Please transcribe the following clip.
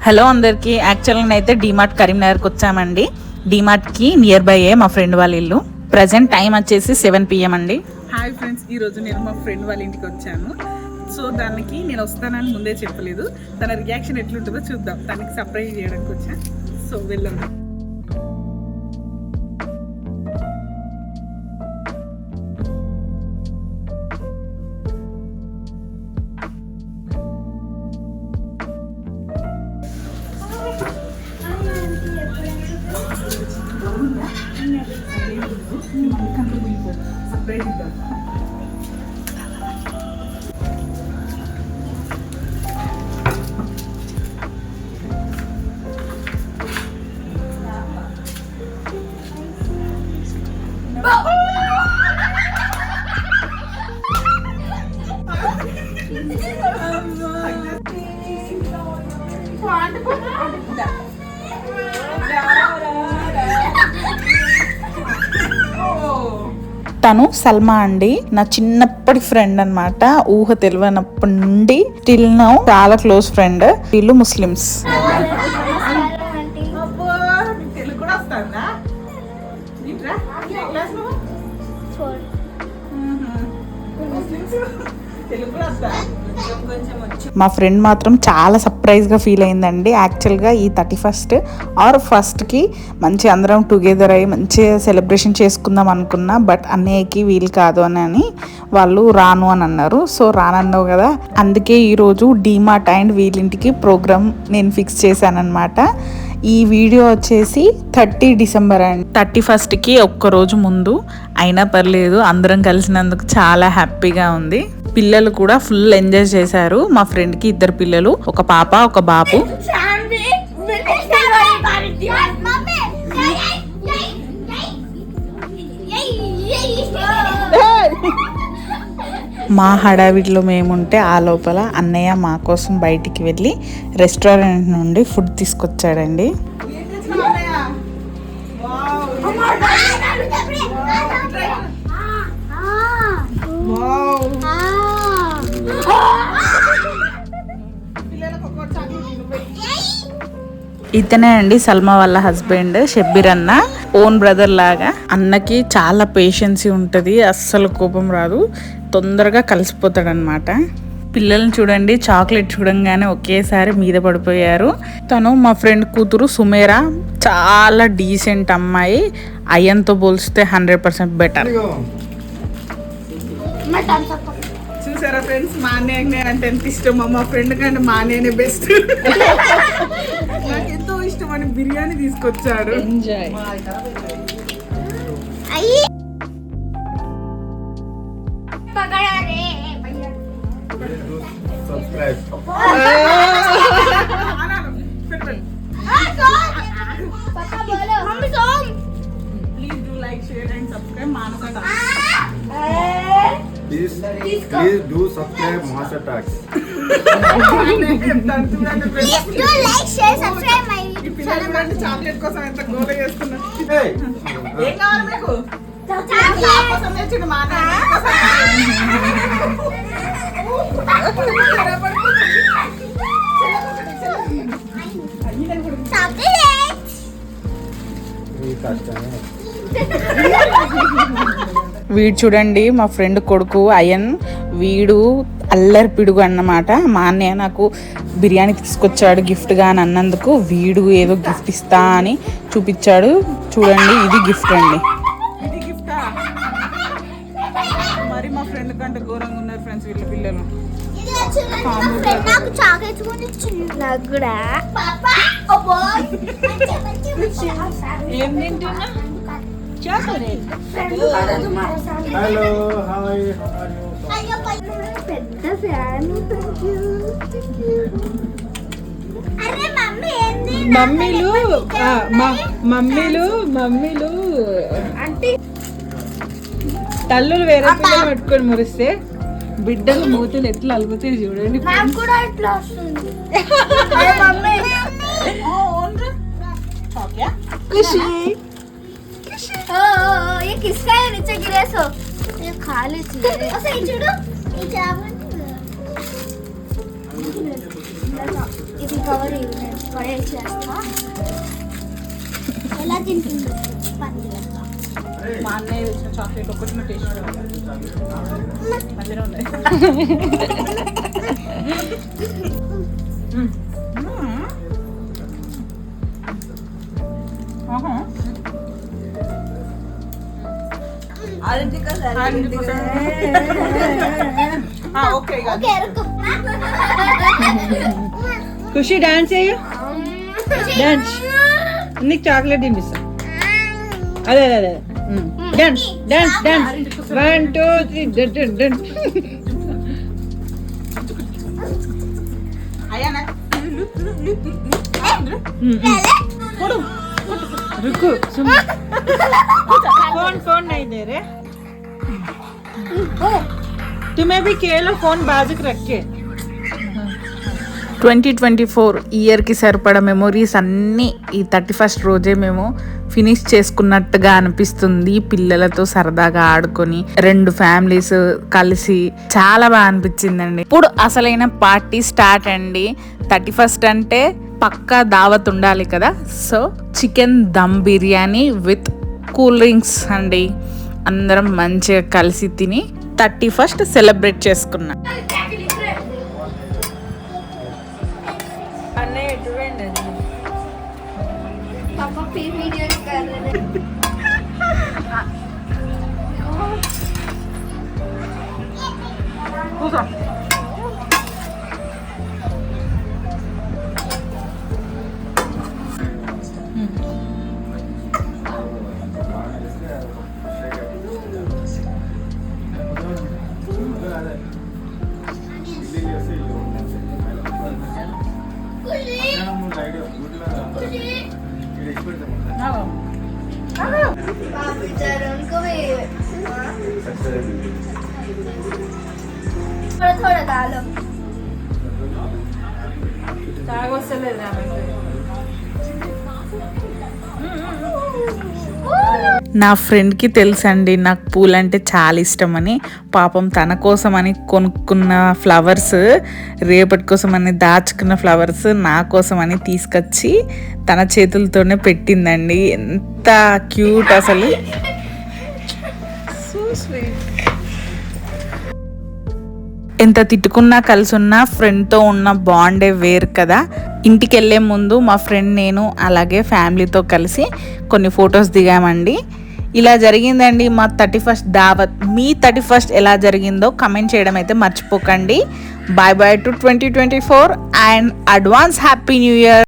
Hello అందరికీ. యాక్చువల్గా అయితే డీమార్ట్ కరీంనగర్కి వచ్చామండి. డీమార్ట్కి నియర్ బై మా ఫ్రెండ్ వాళ్ళ ఇల్లు. ప్రజెంట్ టైం వచ్చేసి 7 PM అండి. హాయ్ ఫ్రెండ్స్, ఈరోజు నేను మా ఫ్రెండ్ వాళ్ళ ఇంటికి వచ్చాను. సో దానికి నేను వస్తానని ముందే చెప్పలేదు. తన రియాక్షన్ ఎట్లుంటుందో చూద్దాం. తనకి సర్ప్రైజ్ చేయడానికి వచ్చాను. సో వెళ్ళండి. సర్ప్రైజ్ ఇద్దాం. తను సల్మా అండి, నా చిన్నప్పటి ఫ్రెండ్ అన్నమాట. ఊహ తెలియనప్పటి నుండి టిల్ నౌ చాలా క్లోజ్ ఫ్రెండ్. వీళ్ళు ముస్లిమ్స్. తెలుగు కూడా వస్తుందా? తెలుగు కూడా వస్తా. మా ఫ్రెండ్ మాత్రం చాలా సర్ప్రైజ్గా ఫీల్ అయిందండి. యాక్చువల్గా ఈ 31st ఆర్ 1st మంచి అందరం టుగెదర్ అయ్యి మంచిగా సెలబ్రేషన్ చేసుకుందాం అనుకున్నా. బట్ అన్నయ్యకి వీలు కాదు అని వాళ్ళు రాను అని అన్నారు. సో రానన్నావు కదా, అందుకే ఈరోజు డీమార్ట్ అండ్ వీళ్ళింటికి ప్రోగ్రామ్ నేను ఫిక్స్ చేశానమాట. ఈ వీడియో వచ్చేసి 30 December అండి. 31st ఒక్కరోజు ముందు అయినా పర్లేదు, అందరం కలిసినందుకు చాలా హ్యాపీగా ఉంది. పిల్లలు కూడా ఫుల్ ఎంజాయ్ చేశారు. మా ఫ్రెండ్కి 2 పిల్లలు, ఒక పాప ఒక బాబు. మా హడావిడిలో మేముంటే ఆ లోపల అన్నయ్య మా కోసం బయటికి వెళ్ళి రెస్టారెంట్ నుండి ఫుడ్ తీసుకొచ్చాడండి. ఇతనే అండి సల్మా వాళ్ళ హస్బెండ్ షబ్బీర్ అన్న. ఓన్ బ్రదర్ లాగా. అన్నకి చాలా పేషెన్సీ ఉంటుంది, అస్సలు కోపం రాదు, తొందరగా కలిసిపోతాడు అనమాట. పిల్లల్ని చూడండి, చాక్లెట్ చూడంగానే ఒకేసారి మీద పడిపోయారు. తను మా ఫ్రెండ్ కూతురు సుమేరా, చాలా డీసెంట్ అమ్మాయి. అయ్యన్తో పోల్చితే 100% బెటర్. చూసారా ఫ్రెండ్స్, మా అన్నయ్య అంటే ఎంత ఇష్టమో. మా ఫ్రెండ్ కంటే మా అన్నయ్యనే బెస్ట్. నాకు ఎంతో ఇష్టం అని బిర్యానీ తీసుకొచ్చాడు. Enjoy. Please do like, share and subscribe Manasa Talks. Please do subscribe Manasa Talks. Please do like, share, subscribe my YouTube channel. Chocolate కోసం ఎంత గోల చేస్తున్నా. Hey. ఏం కావాలి మీకు? Chocolate. కోసం తెచ్చిండు మా అన్నయ్య. Chocolate. వీడు చూడండి మా ఫ్రెండ్ కొడుకు అయన్. వీడు అల్లరి పిడుగు అన్నమాట. మా అన్నయ్య నాకు బిర్యానీ తీసుకొచ్చాడు గిఫ్ట్గా అని అన్నందుకు వీడు ఏదో గిఫ్ట్ ఇస్తా అని చూపించాడు. చూడండి, ఇది గిఫ్ట్ అండి. ఇది గిఫ్టా? మరి మా ఫ్రెండ్ కంటే ఘోరంగా ఉన్నారు ఫ్రెండ్స్ వీళ్ళ పిల్లలు. ఇది చూడండి, నా ఫ్రెండ్ నాకు చాక్లెట్స్ కొనిచ్చింది. నాకు కూడా పాపా అబ్బో ఏం తింటున్నా? Chocolate. Hello, how are you? అయ్యో పెద్ద ఫ్యాన్. అరే మమ్మీ ఏంది? మమ్మీలు అంటే తల్లులు వేరే పిల్లలు పెట్టుకొని మురిస్తే బిడ్డలు మూతులు ఎట్లా అలుగుతాయి చూడండి. నాకు కూడా ఇట్లా వస్తుంది. మమ్మీ ఖుషి ये किसका है नीचे गिरे सो ये खा ले ऐसे ही छोड़ो ये चावल కవర్ నేను పడేసేస్తా. ఎలా తింటుంది పండుగ? మా అన్నయ్య తెచ్చిన చాక్లెట్ ఒకటి టేస్ట్ మధ్యలో ఉన్నాయి. ఓకే ఓకే రుకో. ఖుషి డాన్స్ చేయు, డాన్స్. నీకు చాక్లెట్ తినిపిస్తా. అదే అదే అదే డాన్స్ డాన్స్ డాన్స్. 1 2 3 డాన్స్. అయ్యానా रुको फोन फोन नहीं दे रहे. तुम्हें भी खेलो फोन बाजू रखे. 2024 ఇయర్కి సరిపడా మెమొరీస్ అన్నీ ఈ 31st రోజే మేము ఫినిష్ చేసుకున్నట్టుగా అనిపిస్తుంది. పిల్లలతో సరదాగా ఆడుకొని 2 ఫ్యామిలీస్ కలిసి చాలా బాగా అనిపించిందండి. ఇప్పుడు అసలైన పార్టీ స్టార్ట్ అండి. 31st అంటే పక్కా దావత్ ఉండాలి కదా. So chicken dum biryani with cool drinks అండి. అందరం మంచిగా కలిసి తిని 31st సెలబ్రేట్ చేసుకున్నాం. पापा फिर वीडियो कर रहे हैं. उनको भी थोड़ा थोड़ा डालो. నా ఫ్రెండ్కి తెలుసండి నాకు పూలంటే చాలా ఇష్టమని. పాపం తన కోసమని కొనుక్కున్న ఫ్లవర్స్, రేపటి కోసమని దాచుకున్న ఫ్లవర్స్ నా కోసమని తీసుకొచ్చి తన చేతులతోనే పెట్టిందండి. ఎంత క్యూట్ అసలు. ఎంత తిట్టుకున్నా కలిసి ఉన్నా ఫ్రెండ్తో ఉన్న బాండే వేరు కదా. ఇంటికి వెళ్ళే ముందు మా ఫ్రెండ్ నేను అలాగే ఫ్యామిలీతో కలిసి కొన్ని ఫొటోస్ దిగామండి. ఇలా జరిగిందండి మా 31st దావత్. మీ 31st ఎలా జరిగిందో కమెంట్ చేయడం అయితే మర్చిపోకండి. Bye bye to 2024 and advance happy new year.